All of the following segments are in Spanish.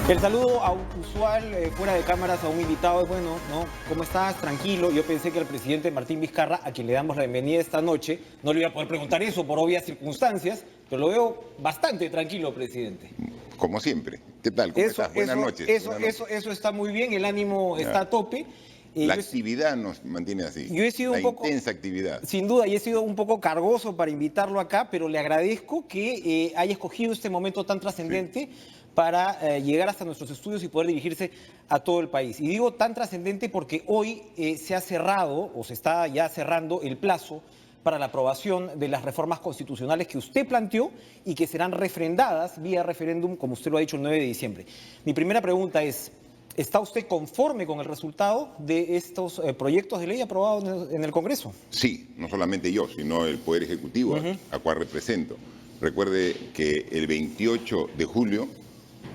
El saludo usual fuera de cámaras a un invitado es bueno, ¿no? ¿Cómo estás? Tranquilo. Yo pensé que el presidente Martín Vizcarra, a quien le damos la bienvenida esta noche, no le iba a poder preguntar eso por obvias circunstancias, pero lo veo bastante tranquilo, presidente. Como siempre. ¿Qué tal? ¿Cómo estás? Buenas noches. Eso está muy bien, el ánimo está a tope. La actividad nos mantiene así. Yo he sido la un poco, intensa actividad. sin duda, y he sido un poco cargoso para invitarlo acá, pero le agradezco que haya escogido este momento tan trascendente para llegar hasta nuestros estudios y poder dirigirse a todo el país. Y digo tan trascendente porque hoy se ha cerrado, o se está ya cerrando, el plazo para la aprobación de las reformas constitucionales que usted planteó y que serán refrendadas vía referéndum, como usted lo ha dicho, el 9 de diciembre. Mi primera pregunta es: ¿está usted conforme con el resultado de estos proyectos de ley aprobados en el Congreso? Sí, no solamente yo, sino el Poder Ejecutivo, a cual represento. Recuerde que el 28 de julio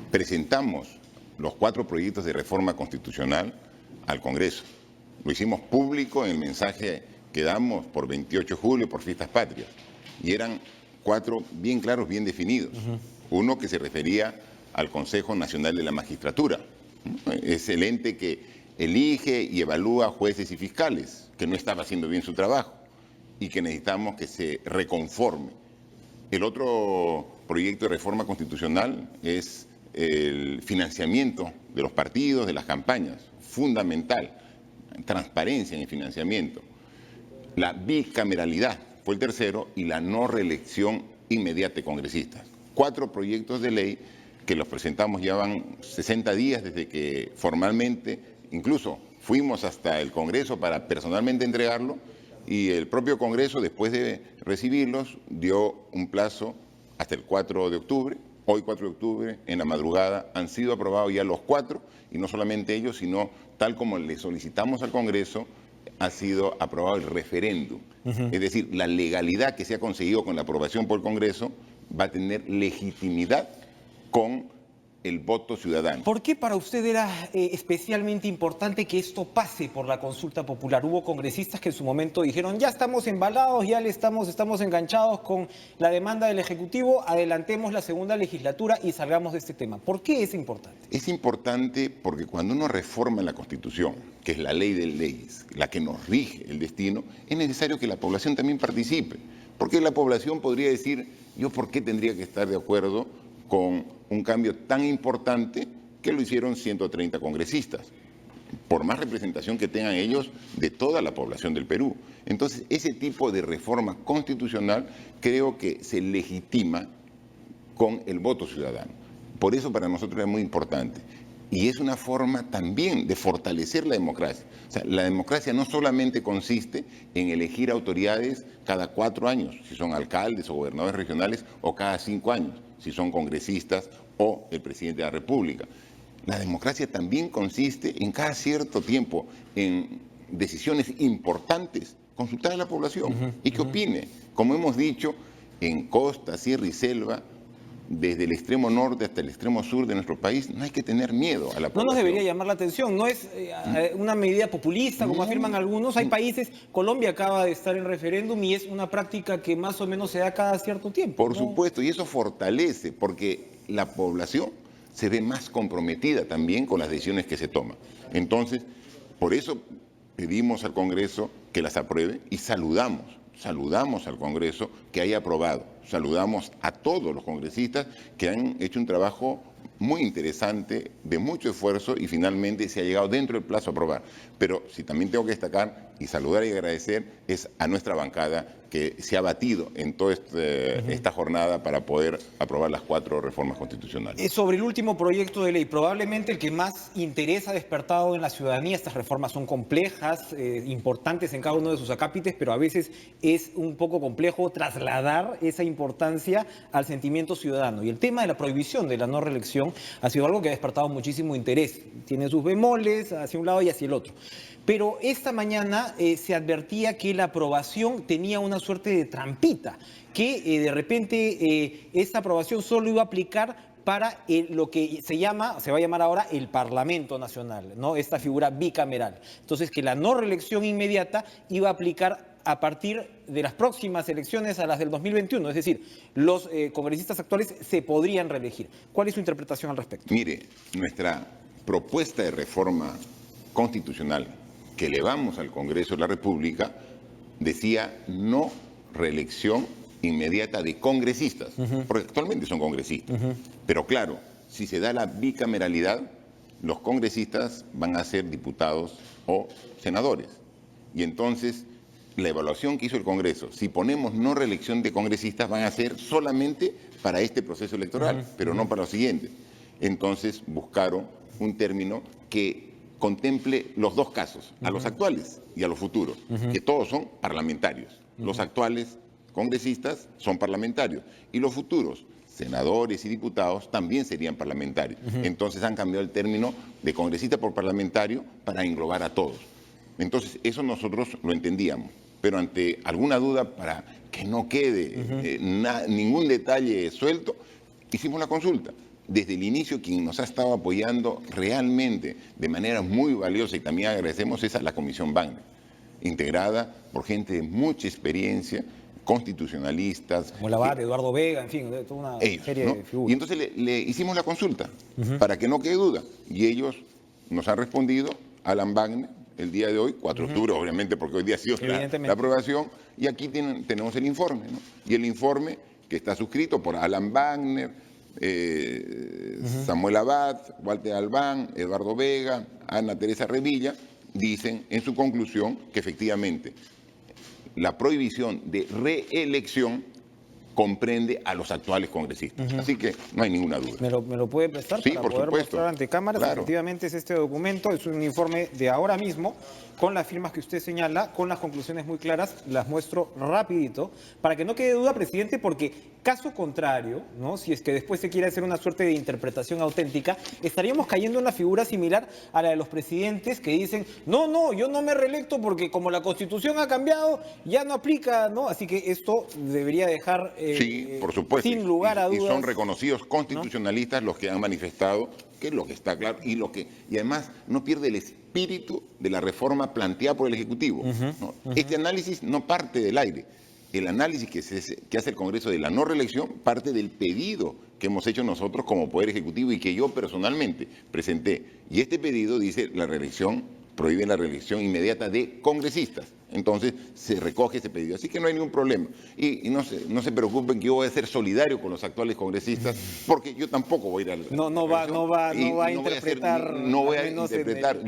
presentamos los 4 proyectos de reforma constitucional al Congreso. Lo hicimos público en el mensaje que damos por 28 de julio, por Fiestas Patrias. Y eran 4 bien claros, bien definidos. Uno que se refería al Consejo Nacional de la Magistratura. Es el ente que elige y evalúa jueces y fiscales, que no estaba haciendo bien su trabajo y que necesitamos que se reconforme. El otro proyecto de reforma constitucional es el financiamiento de los partidos, de las campañas, fundamental, transparencia en el financiamiento. La bicameralidad fue el tercero y la no reelección inmediata de congresistas. 4 proyectos de ley que los presentamos, llevan 60 días desde que formalmente, incluso fuimos hasta el Congreso para personalmente entregarlo, y el propio Congreso, después de recibirlos, dio un plazo hasta el 4 de octubre. Hoy, 4 de octubre, en la madrugada, han sido aprobados ya los 4, y no solamente ellos, sino tal como le solicitamos al Congreso, ha sido aprobado el referéndum. Es decir, la legalidad que se ha conseguido con la aprobación por el Congreso va a tener legitimidad con el voto ciudadano. ¿Por qué para usted era especialmente importante que esto pase por la consulta popular? Hubo congresistas que en su momento dijeron: ya estamos embalados, ya estamos enganchados con la demanda del Ejecutivo, adelantemos la segunda legislatura y salgamos de este tema. ¿Por qué es importante? Es importante porque cuando uno reforma la Constitución, que es la ley de leyes, la que nos rige el destino, es necesario que la población también participe. Porque la población podría decir: ¿yo por qué tendría que estar de acuerdo con un cambio tan importante que lo hicieron 130 congresistas, por más representación que tengan ellos de toda la población del Perú? Entonces, ese tipo de reforma constitucional creo que se legitima con el voto ciudadano. Por eso para nosotros es muy importante. Y es una forma también de fortalecer la democracia. O sea, la democracia no solamente consiste en elegir autoridades cada 4 años, si son alcaldes o gobernadores regionales, o cada 5 años, si son congresistas o el presidente de la República. La democracia también consiste en cada cierto tiempo, en decisiones importantes, consultar a la población y que opine. Como hemos dicho, en costa, sierra y selva, desde el extremo norte hasta el extremo sur de nuestro país, no hay que tener miedo a la población. No nos debería llamar la atención, no es una medida populista, como afirman algunos. Hay países, Colombia acaba de estar en referéndum y es una práctica que más o menos se da cada cierto tiempo. Por supuesto, y eso fortalece, porque la población se ve más comprometida también con las decisiones que se toman. Entonces, por eso pedimos al Congreso que las apruebe y saludamos al Congreso que haya aprobado. Saludamos a todos los congresistas que han hecho un trabajo muy interesante, de mucho esfuerzo, y finalmente se ha llegado dentro del plazo a aprobar. Pero si también tengo que destacar y saludar y agradecer es a nuestra bancada que se ha batido en toda esta jornada para poder aprobar las 4 reformas constitucionales. Sobre el último proyecto de ley, probablemente el que más interés ha despertado en la ciudadanía. Estas reformas son complejas, importantes en cada uno de sus acápites, pero a veces es un poco complejo trasladar esa importancia al sentimiento ciudadano. Y el tema de la prohibición de la no reelección ha sido algo que ha despertado muchísimo interés. Tiene sus bemoles hacia un lado y hacia el otro. Pero esta mañana se advertía que la aprobación tenía una suerte de trampita, que de repente esta aprobación solo iba a aplicar para lo que se va a llamar ahora el Parlamento Nacional, ¿no? Esta figura bicameral. Entonces, que la no reelección inmediata iba a aplicar a partir de las próximas elecciones a las del 2021, es decir, los congresistas actuales se podrían reelegir. ¿Cuál es su interpretación al respecto? Mire, nuestra propuesta de reforma constitucional que elevamos al Congreso de la República decía no reelección inmediata de congresistas, porque actualmente son congresistas. Pero claro, si se da la bicameralidad, los congresistas van a ser diputados o senadores. Y entonces, la evaluación que hizo el Congreso, si ponemos no reelección de congresistas, van a ser solamente para este proceso electoral, pero no para los siguientes. Entonces, buscaron un término que contemple los dos casos, a los actuales y a los futuros, que todos son parlamentarios. Los actuales congresistas son parlamentarios y los futuros senadores y diputados también serían parlamentarios. Entonces han cambiado el término de congresista por parlamentario para englobar a todos. Entonces eso nosotros lo entendíamos, pero ante alguna duda, para que no quede ningún detalle suelto, hicimos la consulta. Desde el inicio, quien nos ha estado apoyando realmente de manera muy valiosa, y también agradecemos, es a la Comisión Wagner, integrada por gente de mucha experiencia, constitucionalistas. Como el abad, Eduardo Vega, en fin, de toda una serie de figuras. Y entonces le hicimos la consulta, para que no quede duda. Y ellos nos han respondido, Alan Wagner, el día de hoy, 4 de octubre, obviamente, porque hoy día ha sido la aprobación, y aquí tenemos el informe, ¿no? Y el informe que está suscrito por Alan Wagner, Samuel Abad, Walter Albán, Eduardo Vega, Ana Teresa Revilla, dicen en su conclusión que efectivamente la prohibición de reelección comprende a los actuales congresistas. Así que no hay ninguna duda. ¿Me lo puede prestar para poder mostrar ante cámaras? Claro. Efectivamente es este documento, es un informe de ahora mismo, con las firmas que usted señala, con las conclusiones muy claras, las muestro rapidito, para que no quede duda, presidente, porque caso contrario, ¿no? Si es que después se quiere hacer una suerte de interpretación auténtica, estaríamos cayendo en una figura similar a la de los presidentes que dicen, no, yo no me reelecto porque como la Constitución ha cambiado, ya no aplica, ¿no? Así que esto debería dejar sí, por supuesto, sin lugar a dudas. Y son reconocidos constitucionalistas, ¿no?, los que han manifestado, que es lo que está claro, y además no pierde el espíritu de la reforma planteada por el Ejecutivo, ¿no? Este análisis no parte del aire. El análisis que hace el Congreso de la no reelección parte del pedido que hemos hecho nosotros como Poder Ejecutivo y que yo personalmente presenté. Y este pedido dice prohíbe la reelección inmediata de congresistas. Entonces se recoge ese pedido. Así que no hay ningún problema. Y no se preocupen que yo voy a ser solidario con los actuales congresistas, porque yo tampoco voy a ir a No va a interpretar. No voy a interpretar.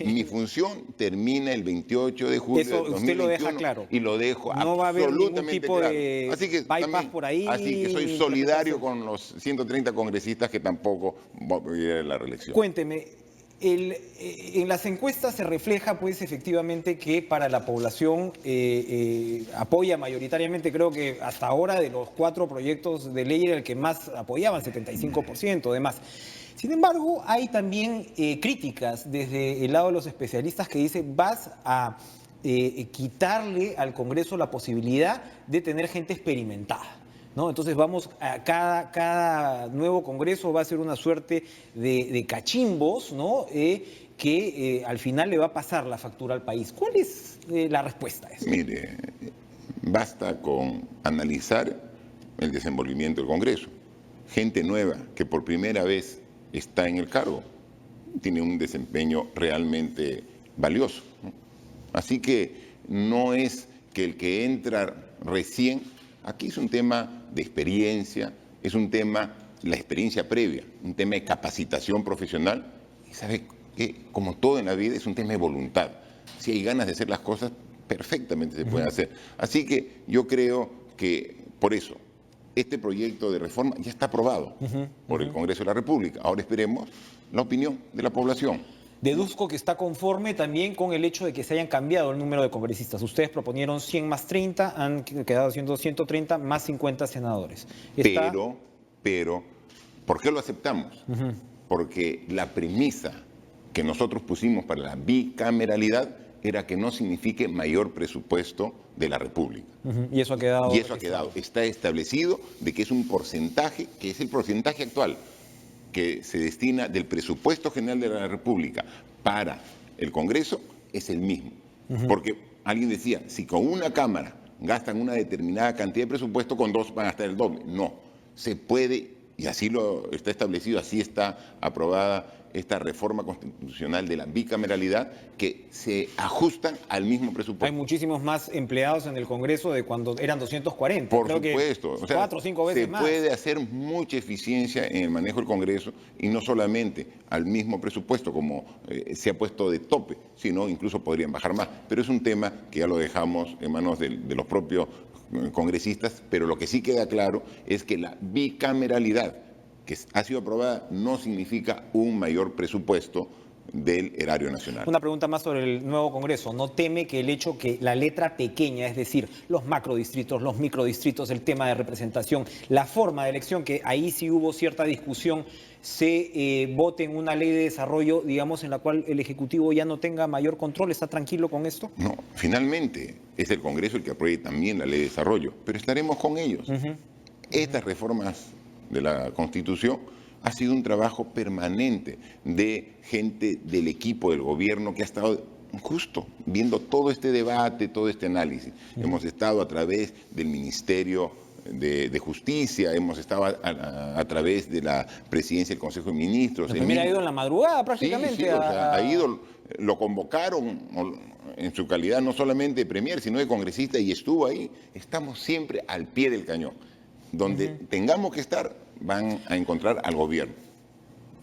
Mi función termina el 28 de julio Eso de 2021. Usted lo deja claro. Y lo dejo no va a haber ningún tipo claro. de Así que bypass por ahí. Así que soy solidario con los 130 congresistas que tampoco voy a ir a la reelección. Cuénteme. En las encuestas se refleja, pues, efectivamente que para la población apoya mayoritariamente, creo que hasta ahora de los 4 proyectos de ley era el que más apoyaban, 75%, demás. Sin embargo, hay también críticas desde el lado de los especialistas que dicen vas a quitarle al Congreso la posibilidad de tener gente experimentada, ¿no? Entonces vamos a cada nuevo congreso va a ser una suerte de cachimbos, ¿no? Que al final le va a pasar la factura al país. ¿Cuál es la respuesta a eso? Mire, basta con analizar el desenvolvimiento del Congreso. Gente nueva que por primera vez está en el cargo tiene un desempeño realmente valioso, ¿no? Así que no es que el que entra recién. Aquí es un tema de experiencia, es un tema, la experiencia previa, un tema de capacitación profesional. Y sabe que, como todo en la vida, es un tema de voluntad. Si hay ganas de hacer las cosas, perfectamente se pueden hacer. Así que yo creo que, por eso, este proyecto de reforma ya está aprobado por el Congreso de la República. Ahora esperemos la opinión de la población. Deduzco que está conforme también con el hecho de que se hayan cambiado el número de congresistas. Ustedes proponieron 100 más 30, han quedado siendo 130 más 50 senadores. Pero, ¿por qué lo aceptamos? Porque la premisa que nosotros pusimos para la bicameralidad era que no signifique mayor presupuesto de la República. Y eso ha quedado. Y eso ha quedado. Está establecido de que es un porcentaje, que es el porcentaje actual, que se destina del presupuesto general de la República para el Congreso, es el mismo. Porque alguien decía, si con una Cámara gastan una determinada cantidad de presupuesto, con dos van a gastar el doble. No, se puede, y así lo está establecido, así está aprobada esta reforma constitucional de la bicameralidad, que se ajustan al mismo presupuesto. Hay muchísimos más empleados en el Congreso de cuando eran 240. Por Creo supuesto. Que 4 o 5 veces más. Se puede hacer mucha eficiencia en el manejo del Congreso y no solamente al mismo presupuesto como se ha puesto de tope, sino incluso podrían bajar más. Pero es un tema que ya lo dejamos en manos de los propios congresistas, pero lo que sí queda claro es que la bicameralidad que ha sido aprobada no significa un mayor presupuesto del erario nacional. Una pregunta más sobre el nuevo Congreso. ¿No teme que el hecho que la letra pequeña, es decir, los macrodistritos, los microdistritos, el tema de representación, la forma de elección, que ahí sí hubo cierta discusión, se vote en una ley de desarrollo, digamos, en la cual el Ejecutivo ya no tenga mayor control? ¿Está tranquilo con esto? No, finalmente es el Congreso el que apruebe también la ley de desarrollo, pero estaremos con ellos. Estas reformas de la Constitución ha sido un trabajo permanente de gente del equipo del gobierno que ha estado justo viendo todo este debate, todo este análisis. Hemos estado a través del Ministerio de Justicia, hemos estado a través de la Presidencia del Consejo de Ministros. La primera ha ido en la madrugada prácticamente. Sí, o sea, ha ido, lo convocaron en su calidad no solamente de premier, sino de congresista, y estuvo ahí. Estamos siempre al pie del cañón. Donde tengamos que estar, van a encontrar al gobierno.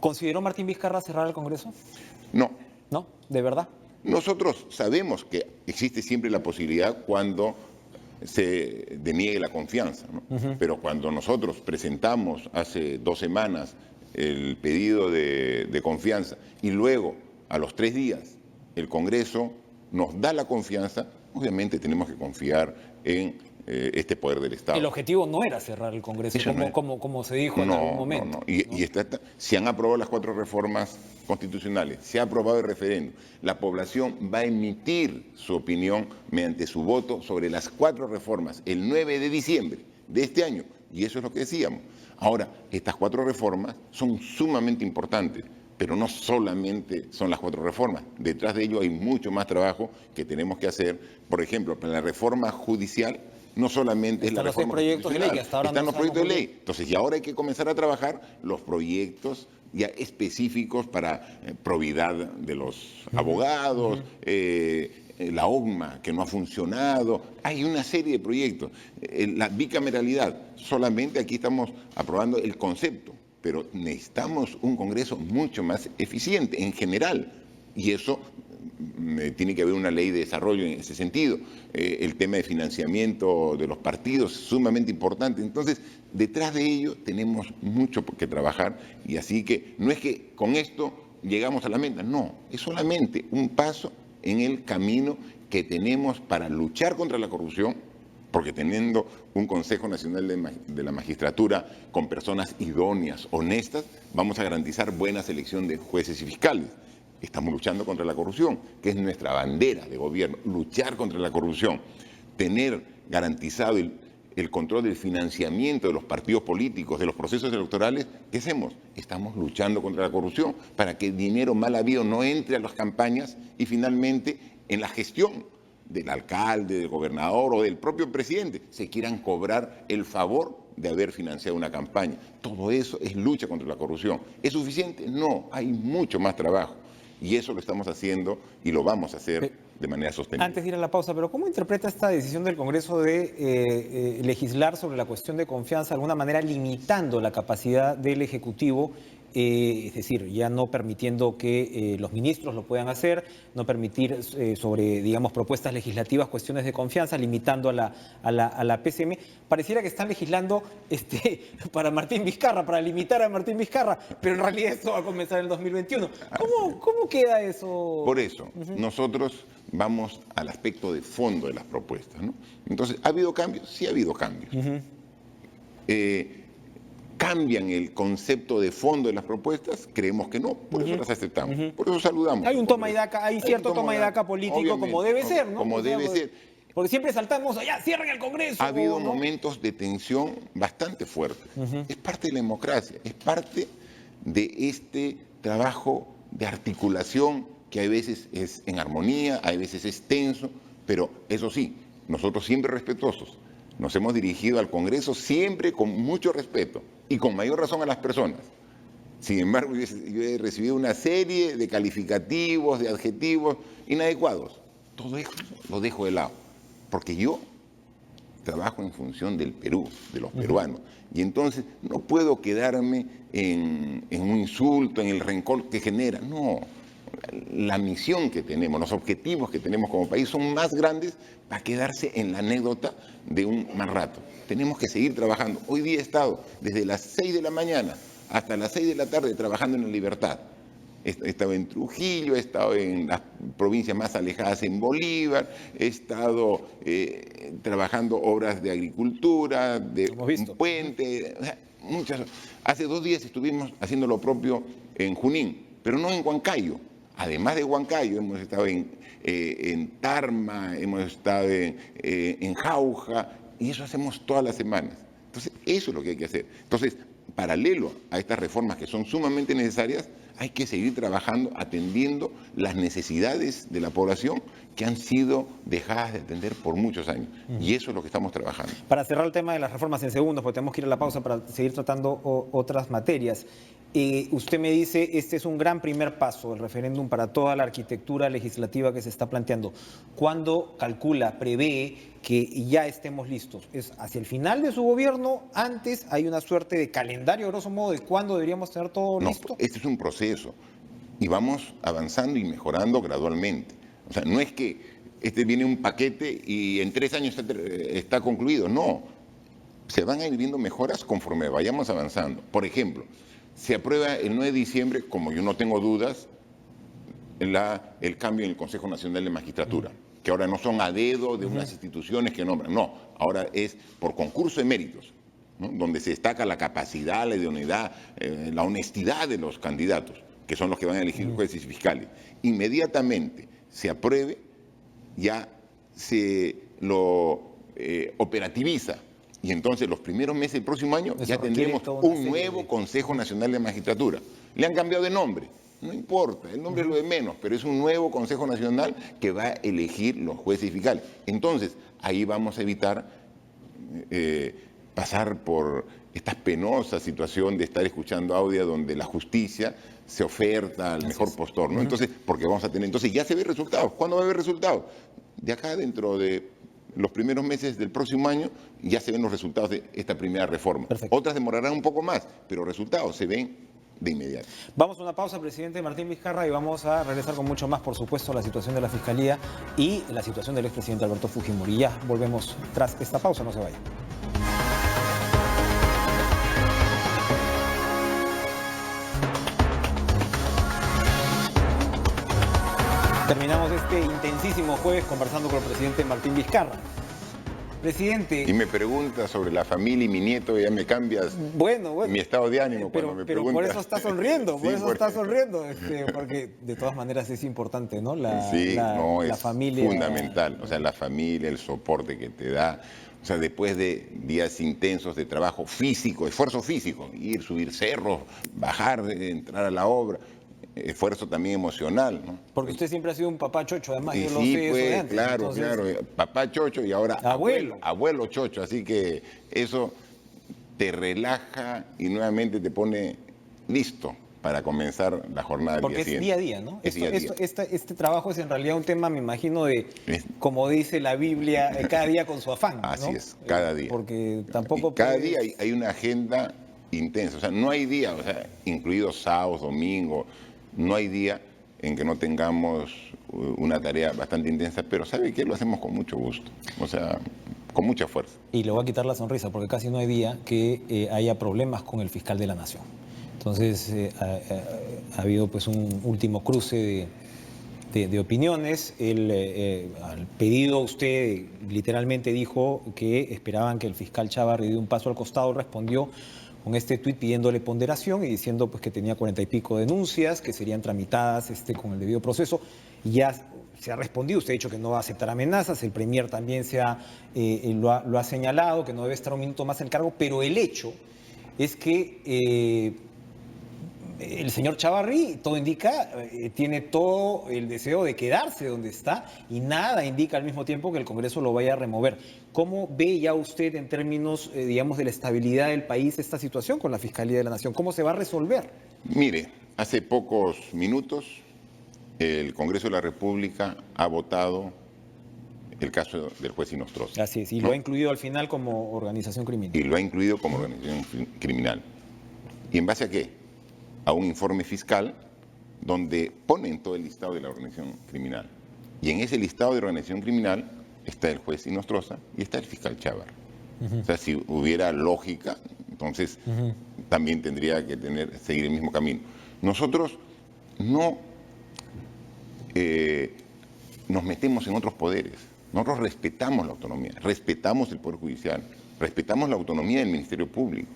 ¿Consideró Martín Vizcarra cerrar el Congreso? No. ¿No? ¿De verdad? Nosotros sabemos que existe siempre la posibilidad cuando se deniegue la confianza, ¿no? Pero cuando nosotros presentamos hace 2 semanas el pedido de confianza y luego a los 3 días el Congreso nos da la confianza, obviamente tenemos que confiar en este poder del Estado. El objetivo no era cerrar el Congreso, como se dijo en algún momento. Se han aprobado las 4 reformas constitucionales, se ha aprobado el referéndum. La población va a emitir su opinión mediante su voto sobre las 4 reformas el 9 de diciembre de este año. Y eso es lo que decíamos. Ahora, estas 4 reformas son sumamente importantes, pero no solamente son las 4 reformas. Detrás de ello hay mucho más trabajo que tenemos que hacer. Por ejemplo, para la reforma judicial, no solamente es la reforma proyectos de ley que hasta ahora están los proyectos de ley. Entonces, y ahora hay que comenzar a trabajar los proyectos ya específicos para probidad de los abogados, la OGMA que no ha funcionado. Hay una serie de proyectos. La bicameralidad, solamente aquí estamos aprobando el concepto, pero necesitamos un Congreso mucho más eficiente en general. Y eso tiene que haber una ley de desarrollo en ese sentido. El tema de financiamiento de los partidos es sumamente importante. Entonces, detrás de ello tenemos mucho que trabajar, y así que no es que con esto llegamos a la meta, no, es solamente un paso en el camino que tenemos para luchar contra la corrupción, porque teniendo un Consejo Nacional de la Magistratura con personas idóneas, honestas, vamos a garantizar buena selección de jueces y fiscales. Estamos luchando contra la corrupción, que es nuestra bandera de gobierno, luchar contra la corrupción, tener garantizado el control del financiamiento de los partidos políticos, de los procesos electorales. ¿Qué hacemos? Estamos luchando contra la corrupción para que el dinero mal habido no entre a las campañas y finalmente en la gestión del alcalde, del gobernador o del propio presidente se quieran cobrar el favor de haber financiado una campaña. Todo eso es lucha contra la corrupción. ¿Es suficiente? No, hay mucho más trabajo. Y eso lo estamos haciendo y lo vamos a hacer de manera sostenible. Antes de ir a la pausa, pero ¿cómo interpreta esta decisión del Congreso de legislar sobre la cuestión de confianza, de alguna manera limitando la capacidad del Ejecutivo? Es decir, ya no permitiendo que los ministros lo puedan hacer, no permitir sobre, digamos, propuestas legislativas, cuestiones de confianza, limitando a la PCM. Pareciera que están legislando para Martín Vizcarra, para limitar a Martín Vizcarra, pero en realidad esto va a comenzar en el 2021. ¿Cómo queda eso? Por eso, nosotros vamos al aspecto de fondo de las propuestas, ¿no? Entonces, ¿ha habido cambios? Sí ha habido cambios. ¿Cambian el concepto de fondo de las propuestas? Creemos que no, por eso las aceptamos, por eso saludamos. Hay un toma y daca, hay cierto toma y daca político, como debe ser, ¿no? Como debe ser. Porque siempre saltamos allá, cierren el Congreso. Ha habido momentos de tensión bastante fuertes. Es parte de la democracia, es parte de este trabajo de articulación que a veces es en armonía, a veces es tenso, Pero eso sí, nosotros siempre respetuosos, nos hemos dirigido al Congreso siempre con mucho respeto y con mayor razón a las personas. Sin embargo, yo he recibido una serie de calificativos, de adjetivos inadecuados. Todo eso lo dejo de lado, porque yo trabajo en función del Perú, de los peruanos, y entonces no puedo quedarme en un insulto, en el rencor que genera. No, la misión que tenemos, los objetivos que tenemos como país son más grandes para quedarse en la anécdota de un mal rato. Tenemos que seguir trabajando. Hoy día he estado desde las 6 de la mañana hasta las 6 de la tarde trabajando en La Libertad. He estado en Trujillo, he estado en las provincias más alejadas en Bolívar, he estado trabajando obras de agricultura, de un puente, o sea, muchas. Hace 2 días estuvimos haciendo lo propio en Junín, pero no en Huancayo. Además de Huancayo, hemos estado en Tarma, hemos estado en Jauja, y eso hacemos todas las semanas. Entonces, eso es lo que hay que hacer. Entonces, paralelo a estas reformas que son sumamente necesarias, hay que seguir trabajando, atendiendo las necesidades de la población que han sido dejadas de atender por muchos años. Y eso es lo que estamos trabajando. Para cerrar el tema de las reformas en segundos, porque tenemos que ir a la pausa para seguir tratando otras materias. Usted me dice, este es un gran primer paso, el referéndum para toda la arquitectura legislativa que se está planteando. ¿Cuándo calcula, prevé que ya estemos listos? ¿Es hacia el final de su gobierno? ¿Antes? ¿Hay una suerte de calendario, grosso modo, de cuándo deberíamos tener todo listo? No, este es un proceso y vamos avanzando y mejorando gradualmente. O sea, no es que viene un paquete y en 3 años está concluido. No, se van a ir viendo mejoras conforme vayamos avanzando. Por ejemplo, se aprueba el 9 de diciembre, como yo no tengo dudas, el cambio en el Consejo Nacional de Magistratura, que ahora no son a dedo de unas instituciones que nombran, no, ahora es por concurso de méritos, ¿no? Donde se destaca la capacidad, la idoneidad, la honestidad de los candidatos, que son los que van a elegir jueces y fiscales. Inmediatamente se apruebe, ya se lo operativiza. Y entonces los primeros meses del próximo año ya tendremos un nuevo Consejo Nacional de Magistratura. Le han cambiado de nombre, no importa, el nombre es lo de menos, pero es un nuevo Consejo Nacional que va a elegir los jueces y fiscales. Entonces, ahí vamos a evitar pasar por esta penosa situación de estar escuchando audio donde la justicia se oferta al mejor postor, ¿no? Entonces, porque vamos a tener, entonces ya se ven resultados. ¿Cuándo va a haber resultados? De acá dentro de los primeros meses del próximo año ya se ven los resultados de esta primera reforma. Perfecto. Otras demorarán un poco más, pero resultados se ven de inmediato. Vamos a una pausa, presidente Martín Vizcarra, y vamos a regresar con mucho más, por supuesto, a la situación de la Fiscalía y la situación del expresidente Alberto Fujimori. Ya volvemos tras esta pausa, no se vaya. Terminamos este intensísimo jueves conversando con el presidente Martín Vizcarra. Presidente... Y me preguntas sobre la familia y mi nieto, ya me cambias mi estado de ánimo cuando me preguntas. Pero por eso está sonriendo, Sí, porque de todas maneras es importante, ¿no? La es familia... fundamental, o sea, la familia, el soporte que te da, o sea, después de días intensos de trabajo físico, esfuerzo físico, ir, subir cerros, bajar, entrar a la obra, esfuerzo también emocional, ¿no? Porque usted siempre ha sido un papá chocho, además. Y yo lo sí, sé pues, eso de antes. claro, papá chocho y ahora abuelo chocho, así que eso te relaja y nuevamente te pone listo para comenzar la jornada del día siguiente. Porque es día a día, ¿no? Es día a día. Este trabajo es en realidad un tema, me imagino, como dice la Biblia, cada día con su afán, ¿no? Así es, cada día. Porque tampoco... Cada día hay una agenda intensa, o sea, no hay día, o sea, incluidos sábados, domingos, no hay día en que no tengamos una tarea bastante intensa, pero ¿sabe qué? Lo hacemos con mucho gusto, o sea, con mucha fuerza. Y le voy a quitar la sonrisa, porque casi no hay día que haya problemas con el fiscal de la Nación. Entonces, ha habido pues un último cruce de opiniones. Al pedido, usted literalmente dijo que esperaban que el fiscal Chávarri diera un paso al costado, respondió con este tuit pidiéndole ponderación y diciendo pues que tenía 40 y pico denuncias que serían tramitadas con el debido proceso. Ya se ha respondido, usted ha dicho que no va a aceptar amenazas, el premier también lo ha señalado, que no debe estar un minuto más en el cargo, pero el hecho es que El señor Chávarri, todo indica, tiene todo el deseo de quedarse donde está y nada indica al mismo tiempo que el Congreso lo vaya a remover. ¿Cómo ve ya usted en términos, digamos, de la estabilidad del país esta situación con la Fiscalía de la Nación? ¿Cómo se va a resolver? Mire, hace pocos minutos el Congreso de la República ha votado el caso del juez Inostroza. Así es, y ¿no? lo ha incluido al final como organización criminal. Y lo ha incluido como organización criminal. ¿Y en base a qué? A un informe fiscal donde ponen todo el listado de la organización criminal. Y en ese listado de organización criminal está el juez Inostroza y está el fiscal Chávarri. O sea, si hubiera lógica, entonces también tendría que seguir el mismo camino. Nosotros no nos metemos en otros poderes. Nosotros respetamos la autonomía, respetamos el Poder Judicial, respetamos la autonomía del Ministerio Público.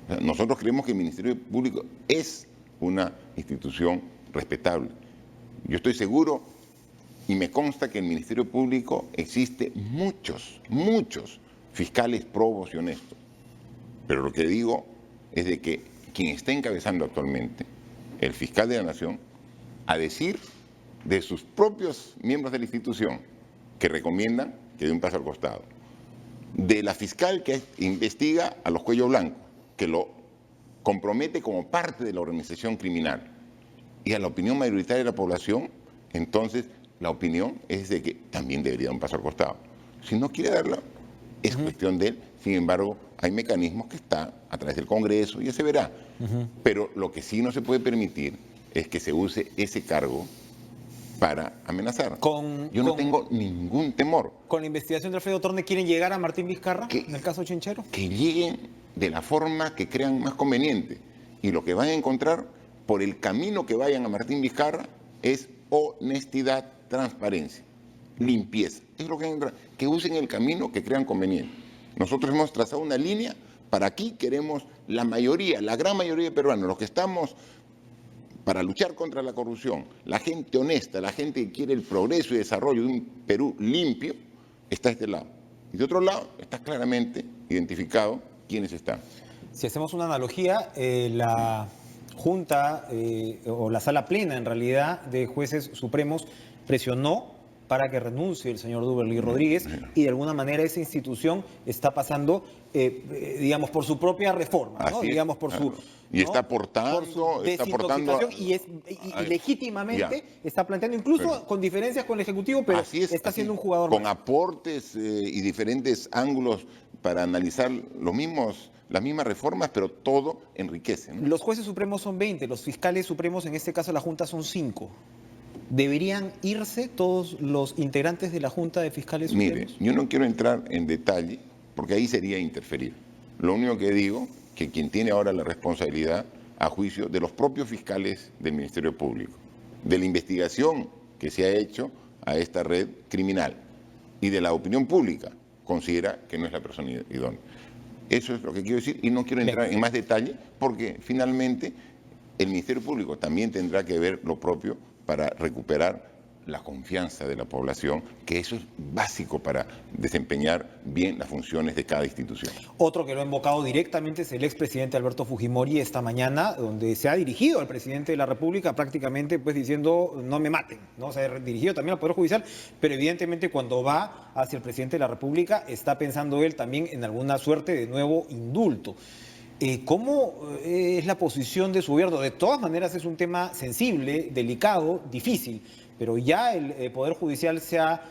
O sea, nosotros creemos que el Ministerio Público es una institución respetable. Yo estoy seguro y me consta que en el Ministerio Público existe muchos fiscales probos y honestos. Pero lo que digo es de que quien está encabezando actualmente, el fiscal de la Nación, a decir de sus propios miembros de la institución que recomiendan que dé un paso al costado, de la fiscal que investiga a los cuello blancos, que lo compromete como parte de la organización criminal, y a la opinión mayoritaria de la población, entonces la opinión es de que también debería dar un paso al costado. Si no quiere darlo, es cuestión de él. Sin embargo, hay mecanismos que están a través del Congreso y ya se verá. Pero lo que sí no se puede permitir es que se use ese cargo para amenazar. Yo no tengo ningún temor. ¿Con la investigación de Alfredo Torne quieren llegar a Martín Vizcarra en el caso Chinchero? Que lleguen de la forma que crean más conveniente. Y lo que van a encontrar por el camino que vayan a Martín Vizcarra es honestidad, transparencia, limpieza. Es lo que van a encontrar. Que usen el camino que crean conveniente. Nosotros hemos trazado una línea. Para aquí queremos la mayoría, la gran mayoría de peruanos, los que estamos para luchar contra la corrupción, la gente honesta, la gente que quiere el progreso y desarrollo de un Perú limpio, está a este lado. Y de otro lado está claramente identificado quiénes están. Si hacemos una analogía, la Junta o la Sala Plena, en realidad, de jueces supremos presionó para que renuncie el señor Duberly Rodríguez y de alguna manera esa institución está pasando, digamos, por su propia reforma, ¿no? Digamos, por su... Y ¿no? está aportando y legítimamente está planteando, incluso con diferencias con el Ejecutivo, pero está siendo un jugador con más. Aportes y diferentes ángulos para analizar las mismas reformas, pero todo enriquece, ¿no? Los jueces supremos son 20, los fiscales supremos, en este caso la Junta, son 5. ¿Deberían irse todos los integrantes de la Junta de Fiscales Supremos? Mire, yo no quiero entrar en detalle, porque ahí sería interferir. Lo único que digo, que quien tiene ahora la responsabilidad, a juicio de los propios fiscales del Ministerio Público, de la investigación que se ha hecho a esta red criminal y de la opinión pública, considera que no es la persona idónea. Eso es lo que quiero decir y no quiero entrar en más detalle, porque finalmente el Ministerio Público también tendrá que ver lo propio para recuperar la confianza de la población, que eso es básico para desempeñar bien las funciones de cada institución. Otro que lo ha invocado directamente es el expresidente Alberto Fujimori esta mañana, donde se ha dirigido al presidente de la República prácticamente pues diciendo no me maten, ¿no? Se ha dirigido también al Poder Judicial, pero evidentemente cuando va hacia el presidente de la República está pensando él también en alguna suerte de nuevo indulto. ¿Cómo es la posición de su gobierno? De todas maneras es un tema sensible, delicado, difícil, pero ya el Poder Judicial se ha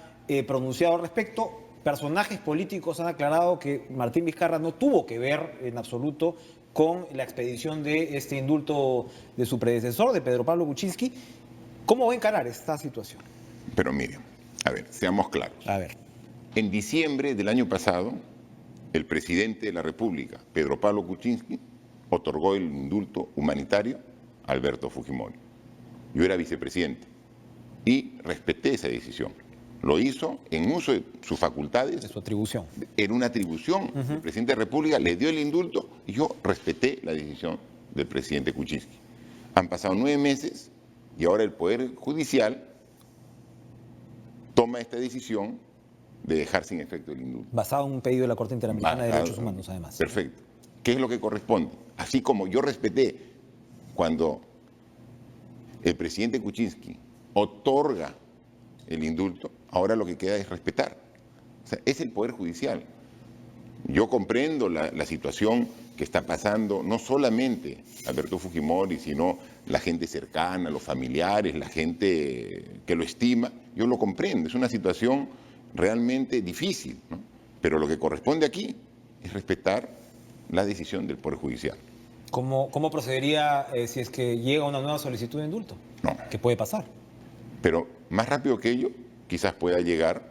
pronunciado al respecto. Personajes políticos han aclarado que Martín Vizcarra no tuvo que ver en absoluto con la expedición de este indulto de su predecesor, de Pedro Pablo Kuczynski. ¿Cómo va a encarar esta situación? Pero mire, a ver, seamos claros. A ver. En diciembre del año pasado, el presidente de la República, Pedro Pablo Kuczynski, otorgó el indulto humanitario a Alberto Fujimori. Yo era vicepresidente y respeté esa decisión. Lo hizo en uso de sus facultades. De su atribución. Era una atribución. El presidente de la República le dio el indulto y yo respeté la decisión del presidente Kuczynski. Han pasado 9 meses y ahora el Poder Judicial toma esta decisión de dejar sin efecto el indulto. Basado en un pedido de la Corte Interamericana de Derechos Humanos, además. Perfecto. ¿Qué es lo que corresponde? Así como yo respeté cuando el presidente Kuczynski otorga el indulto, ahora lo que queda es respetar. O sea, es el Poder Judicial. Yo comprendo la situación que está pasando, no solamente Alberto Fujimori, sino la gente cercana, los familiares, la gente que lo estima. Yo lo comprendo, es una situación realmente difícil, ¿no? Pero lo que corresponde aquí es respetar la decisión del Poder Judicial. ¿Cómo procedería si es que llega una nueva solicitud de indulto? No. ¿Qué puede pasar? Pero más rápido que ello, quizás pueda llegar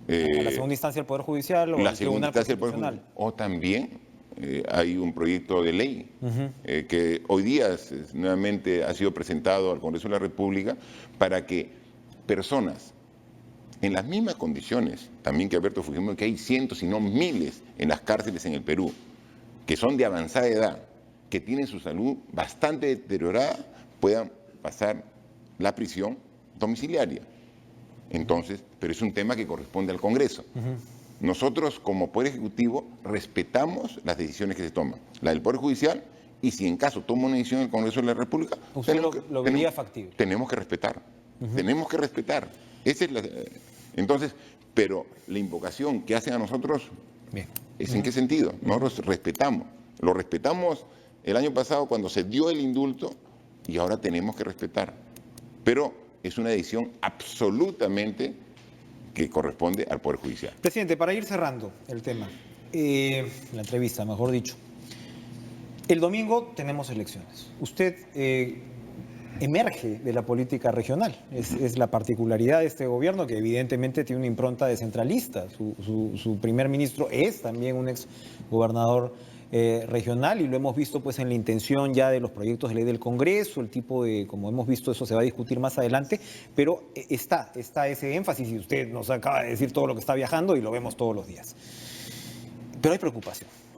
a la segunda instancia del Poder Judicial o al Tribunal Constitucional. O también hay un proyecto de ley que hoy día nuevamente ha sido presentado al Congreso de la República para que personas en las mismas condiciones, también que Alberto Fujimori, que hay cientos y no miles en las cárceles en el Perú, que son de avanzada edad, que tienen su salud bastante deteriorada, puedan pasar la prisión domiciliaria. Entonces, pero es un tema que corresponde al Congreso. Nosotros, como Poder Ejecutivo, respetamos las decisiones que se toman, la del Poder Judicial, y si en caso toma una decisión el Congreso de la República, ¿usted lo vería factible? Tenemos que respetar, tenemos que respetar. Esa es entonces, pero la invocación que hacen a nosotros, bien, ¿es en qué sentido? Nosotros respetamos, lo respetamos el año pasado cuando se dio el indulto y ahora tenemos que respetar. Pero es una decisión absolutamente que corresponde al Poder Judicial. Presidente, para ir cerrando el tema, la entrevista, mejor dicho. El domingo tenemos elecciones. Usted emerge de la política regional. Es la particularidad de este gobierno, que evidentemente tiene una impronta descentralista. Su primer ministro es también un ex gobernador regional, y lo hemos visto pues en la intención ya de los proyectos de ley del Congreso, el tipo de, como hemos visto, eso se va a discutir más adelante, pero está ese énfasis, y usted nos acaba de decir todo lo que está viajando y lo vemos todos los días. Pero hay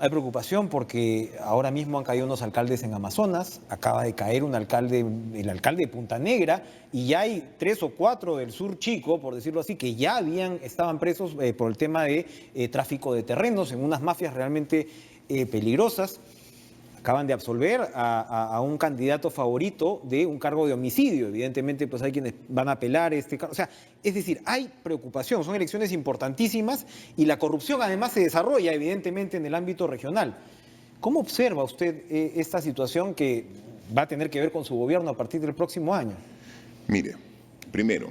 preocupación porque ahora mismo han caído unos alcaldes en Amazonas, acaba de caer el alcalde de Punta Negra, y ya hay 3 o 4 del sur chico, por decirlo así, que ya estaban presos por el tema de tráfico de terrenos en unas mafias realmente peligrosas. Acaban de absolver a un candidato favorito de un cargo de homicidio. Evidentemente, pues hay quienes van a apelar este cargo. O sea, es decir, hay preocupación, son elecciones importantísimas y la corrupción además se desarrolla evidentemente en el ámbito regional. ¿Cómo observa usted esta situación que va a tener que ver con su gobierno a partir del próximo año? Mire, primero,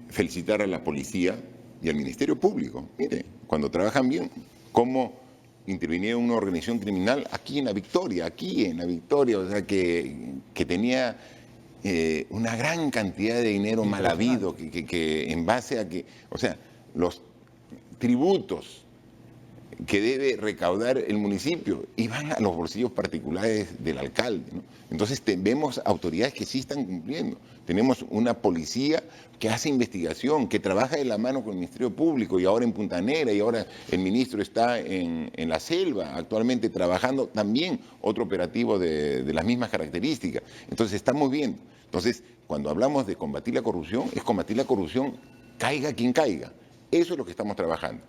felicitar a la policía y al Ministerio Público. Mire, cuando trabajan bien, cómo intervinieron una organización criminal aquí en La Victoria, o sea, que tenía una gran cantidad de dinero mal habido, que en base a que, o sea, los tributos que debe recaudar el municipio y van a los bolsillos particulares del alcalde, ¿no? Entonces vemos autoridades que sí están cumpliendo. Tenemos una policía que hace investigación, que trabaja de la mano con el Ministerio Público, y ahora en Punta Negra, y ahora el ministro está en la selva actualmente trabajando también otro operativo de las mismas características. Entonces estamos viendo. Entonces, cuando hablamos de combatir la corrupción, es combatir la corrupción, caiga quien caiga. Eso es lo que estamos trabajando.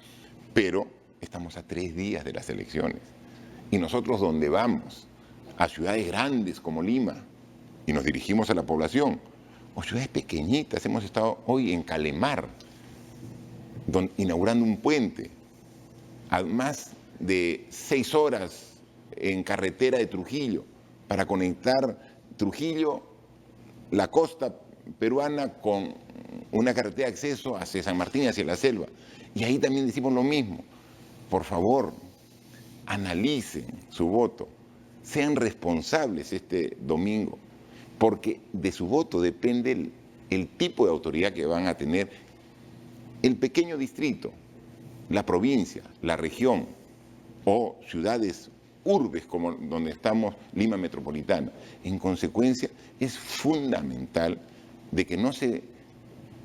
Pero estamos a 3 días de las elecciones, y nosotros, donde vamos, a ciudades grandes como Lima, y nos dirigimos a la población, o ciudades pequeñitas, hemos estado hoy en Calemar, inaugurando un puente, a más de 6 horas en carretera de Trujillo, para conectar Trujillo, la costa peruana, con una carretera de acceso hacia San Martín y hacia la selva. Y ahí también decimos lo mismo. Por favor, analicen su voto, sean responsables este domingo, porque de su voto depende el tipo de autoridad que van a tener el pequeño distrito, la provincia, la región o ciudades, urbes como donde estamos, Lima Metropolitana. En consecuencia, es fundamental de que no se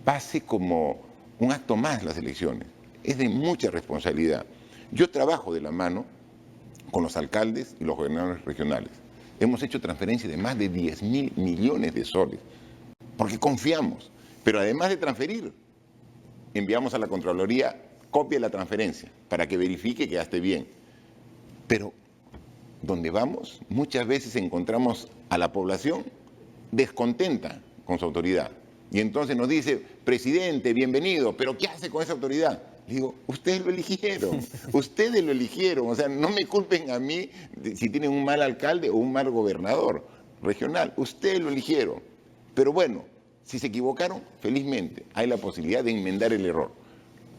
pase como un acto más las elecciones. Es de mucha responsabilidad. Yo trabajo de la mano con los alcaldes y los gobernadores regionales. Hemos hecho transferencias de más de 10.000 millones de soles, porque confiamos. Pero además de transferir, enviamos a la Contraloría copia de la transferencia para que verifique que ya esté bien. Pero donde vamos, muchas veces encontramos a la población descontenta con su autoridad. Y entonces nos dice, presidente, bienvenido, pero ¿qué hace con esa autoridad? Le digo, ustedes lo eligieron, ustedes lo eligieron. O sea, no me culpen a mí si tienen un mal alcalde o un mal gobernador regional. Ustedes lo eligieron. Pero bueno, si se equivocaron, felizmente hay la posibilidad de enmendar el error.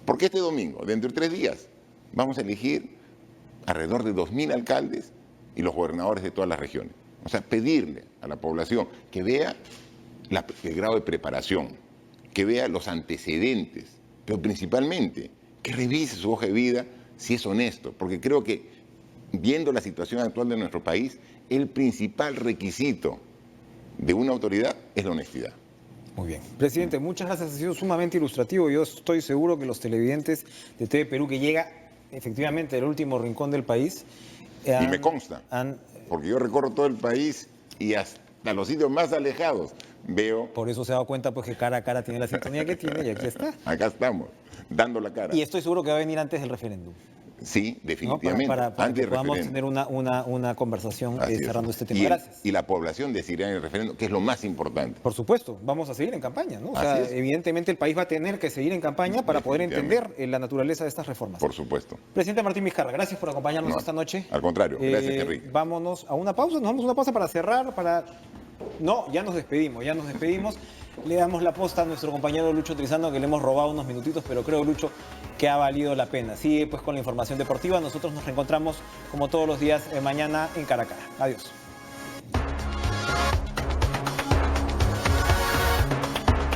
Porque este domingo, dentro de 3 días, vamos a elegir alrededor de 2.000 alcaldes y los gobernadores de todas las regiones. O sea, pedirle a la población que vea el grado de preparación, que vea los antecedentes, pero principalmente que revise su hoja de vida si es honesto, porque creo que, viendo la situación actual de nuestro país, el principal requisito de una autoridad es la honestidad. Muy bien. Presidente, muchas gracias. Ha sido sumamente ilustrativo. Yo estoy seguro que los televidentes de TV Perú, que llega efectivamente del último rincón del país... y me consta, porque yo recorro todo el país y hasta los sitios más alejados veo... Por eso se ha dado cuenta pues, que Cara a Cara tiene la sintonía que tiene y aquí está. Acá estamos, dando la cara. Y estoy seguro que va a venir antes del referéndum. Sí, definitivamente. ¿No? Para que podamos tener una conversación cerrando este tema. Gracias. Y la población decidirá en el referéndum, que es lo más importante. Por supuesto, vamos a seguir en campaña, ¿no? O sea, evidentemente el país va a tener que seguir en campaña para poder entender la naturaleza de estas reformas. Por supuesto. Presidente Martín Vizcarra, gracias por acompañarnos esta noche. Al contrario, gracias, Enrique. Vámonos a una pausa, nos vamos a una pausa para cerrar, No, ya nos despedimos. Le damos la posta a nuestro compañero Lucho Trizano, que le hemos robado unos minutitos, pero creo, Lucho, que ha valido la pena. Sigue pues con la información deportiva. Nosotros nos reencontramos como todos los días mañana en Cara a Cara. Adiós.